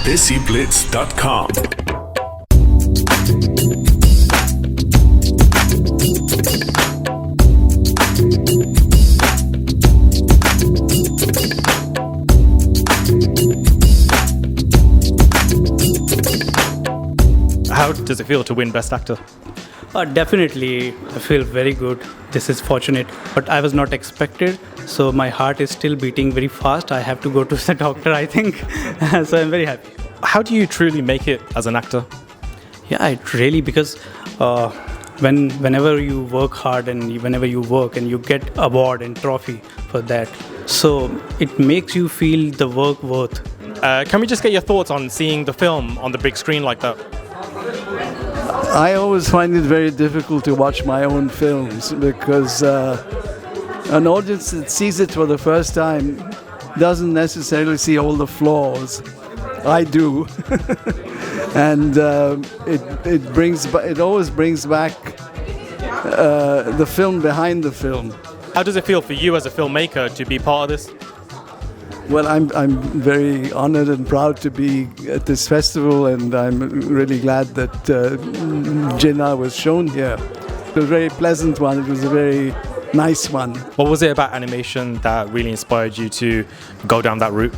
DESIblitz.com. How does it feel to win Best Actor? Definitely, I feel very good. This is fortunate, but I was not expected. So my heart is still beating very fast. I have to go to the doctor, I think. So I'm very happy. How do you truly make it as an actor? Yeah, it really, because whenever you work hard and whenever you work and you get award and trophy for that, so it makes you feel the work worth. Can we just get your thoughts on seeing the film on the big screen like that? I always find it very difficult to watch my own films because an audience that sees it for the first time doesn't necessarily see all the flaws. I do, and it always brings back the film behind the film. How does it feel for you as a filmmaker to be part of this? Well, I'm very honored and proud to be at this festival, and I'm really glad that Jinnah was shown here. It was a very pleasant one. It was a very nice one. What was it about animation that really inspired you to go down that route?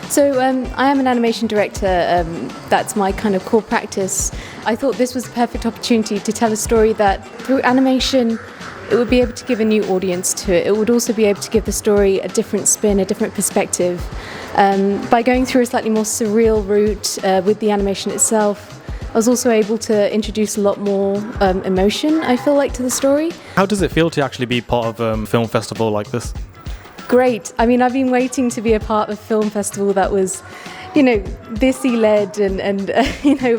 So I am an animation director. That's my kind of core practice. I thought this was the perfect opportunity to tell a story that through animation it would be able to give a new audience to it. It would also be able to give the story a different spin, a different perspective. By going through a slightly more surreal route with the animation itself, I was also able to introduce a lot more emotion, I feel like, to the story. How does it feel to actually be part of a film festival like this? Great. I mean, I've been waiting to be a part of a film festival that was, DESI-led and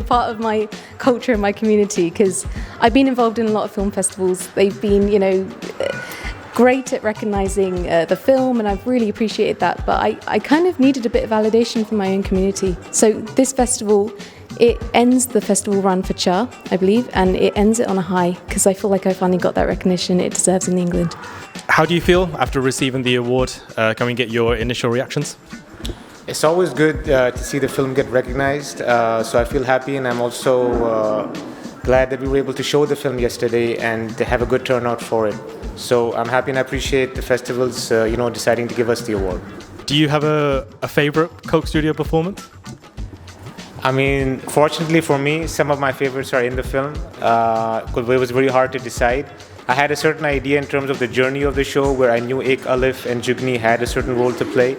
part of my culture and my community, because I've been involved in a lot of film festivals. They've been, great at recognising the film, and I've really appreciated that. But I kind of needed a bit of validation from my own community. So this festival, it ends the festival run for Cha, I believe, and it ends it on a high, because I feel like I finally got that recognition it deserves in England. How do you feel after receiving the award? Can we get your initial reactions? It's always good to see the film get recognized, so I feel happy, and I'm also glad that we were able to show the film yesterday and to have a good turnout for it. So I'm happy and I appreciate the festivals, deciding to give us the award. Do you have a favorite Coke Studio performance? I mean, fortunately for me, some of my favorites are in the film, because it was very hard to decide. I had a certain idea in terms of the journey of the show, where I knew Ek Alif and Jugni had a certain role to play.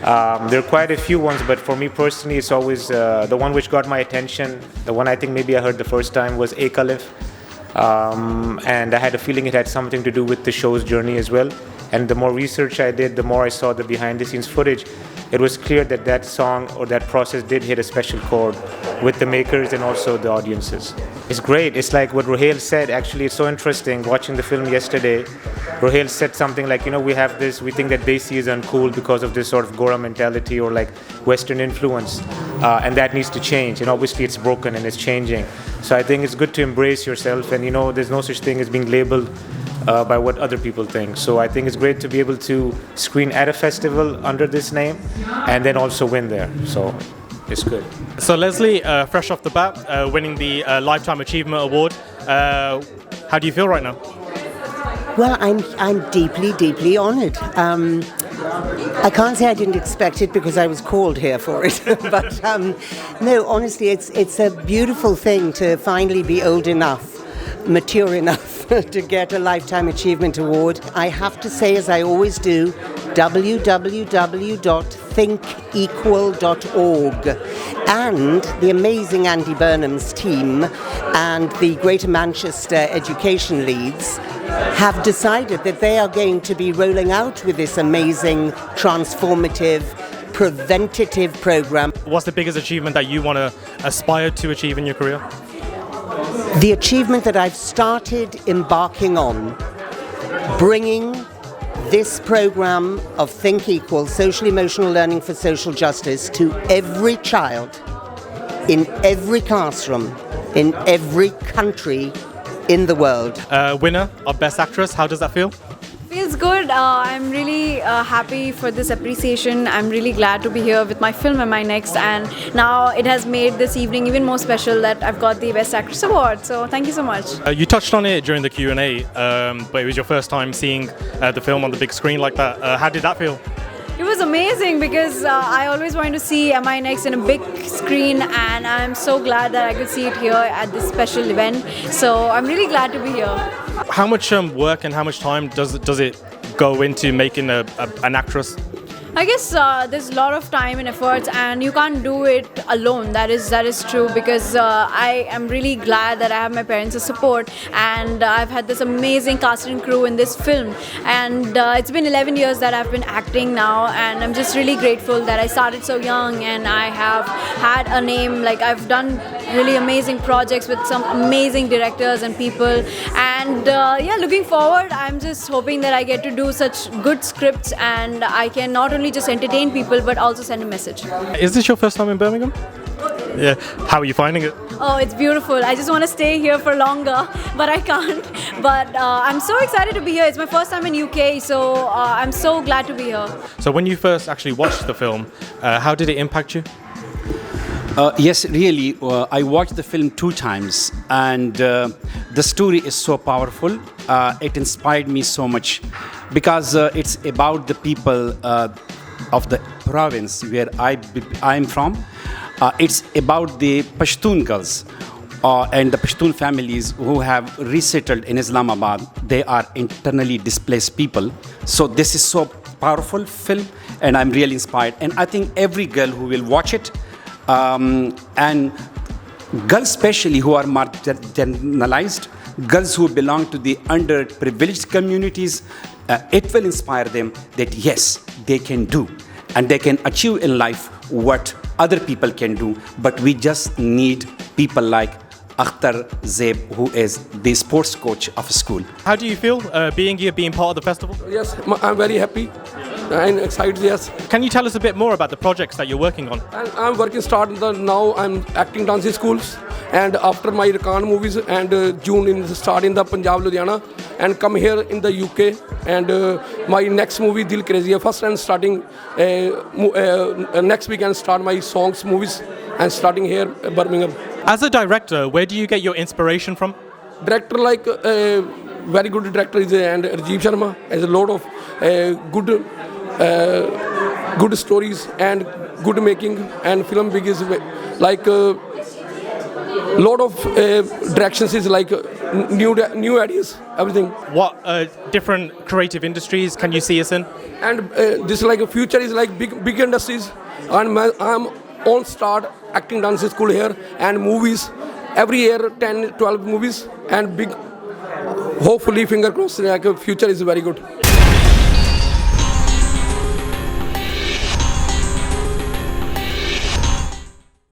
There are quite a few ones, but for me personally, it's always the one which got my attention. The one I think maybe I heard the first time was Ek Alif, and I had a feeling it had something to do with the show's journey as well. And the more research I did, the more I saw the behind-the-scenes footage, it was clear that that song or that process did hit a special chord with the makers and also the audiences. It's great. It's like what Rohail said. Actually, it's so interesting watching the film yesterday. Rohail said something like, we have this, we think that Desi is uncool because of this sort of Gora mentality or like Western influence, and that needs to change. And obviously it's broken and it's changing. So I think it's good to embrace yourself, and there's no such thing as being labeled by what other people think. So I think it's great to be able to screen at a festival under this name and then also win there. So it's good. So Leslie, fresh off the bat, winning the Lifetime Achievement Award, how do you feel right now? Well, I'm deeply, deeply honoured. I can't say I didn't expect it because I was called here for it. But no, honestly, it's a beautiful thing to finally be old enough, mature enough to get a Lifetime Achievement Award. I have to say, as I always do, www.thinkequal.org, and the amazing Andy Burnham's team and the Greater Manchester Education Leads have decided that they are going to be rolling out with this amazing, transformative, preventative program. What's the biggest achievement that you want to aspire to achieve in your career? The achievement that I've started embarking on, bringing this program of Think Equal, social emotional learning for social justice, to every child, in every classroom, in every country in the world. Winner of Best Actress, how does that feel? Feels good. I'm really happy for this appreciation. I'm really glad to be here with my film and my next, and now it has made this evening even more special that I've got the Best Actress Award. So thank you so much. You touched on it during the Q&A, but it was your first time seeing the film on the big screen like that. How did that feel? It was amazing because I always wanted to see Am I Next in a big screen, and I'm so glad that I could see it here at this special event. So I'm really glad to be here. How much work and how much time does it go into making an actress? I guess there's a lot of time and efforts, and you can't do it alone. That is true, because I am really glad that I have my parents' support, and I've had this amazing cast and crew in this film. And it's been 11 years that I've been acting now, and I'm just really grateful that I started so young, and I have had a name. Like, I've done really amazing projects with some amazing directors and people. And yeah, looking forward, I'm just hoping that I get to do such good scripts, and I can not only just entertain people but also send a message. Is this your first time in Birmingham? Yeah. How are you finding it? Oh, it's beautiful. I just want to stay here for longer, but I can't. But I'm so excited to be here. It's my first time in UK, so I'm so glad to be here. So when you first actually watched the film, how did it impact you? Yes, really. I watched the film 2 times, and the story is so powerful. It inspired me so much because it's about the people of the province where I'm from. It's about the Pashtun girls and the Pashtun families who have resettled in Islamabad. They are internally displaced people. So this is so powerful film, and I'm really inspired. And I think every girl who will watch it, and girls especially who are marginalized, girls who belong to the underprivileged communities, it will inspire them that yes, they can do, and they can achieve in life what other people can do. But we just need people like Akhtar Zeb, who is the sports coach of a school. How do you feel being here, being part of the festival? Yes, I'm very happy and excited, yes. Can you tell us a bit more about the projects that you're working on? I'm working now I'm acting dance schools, and after my Rakan movies, and June start in the Punjab, Ludhiana, and come here in the UK, and my next movie Dil Crazy, first and starting next weekend start my songs movies and starting here Birmingham. As a director, where do you get your inspiration from? Director like very good director is and Rajiv Sharma has a lot of good stories and good making, and film big is like lot of directions is like new ideas, everything. What different creative industries can you see us in? And this like a future is like big industries, and I'm on start acting dance school here and movies every year 10-12 movies, and big hopefully finger crossed like a future is very good.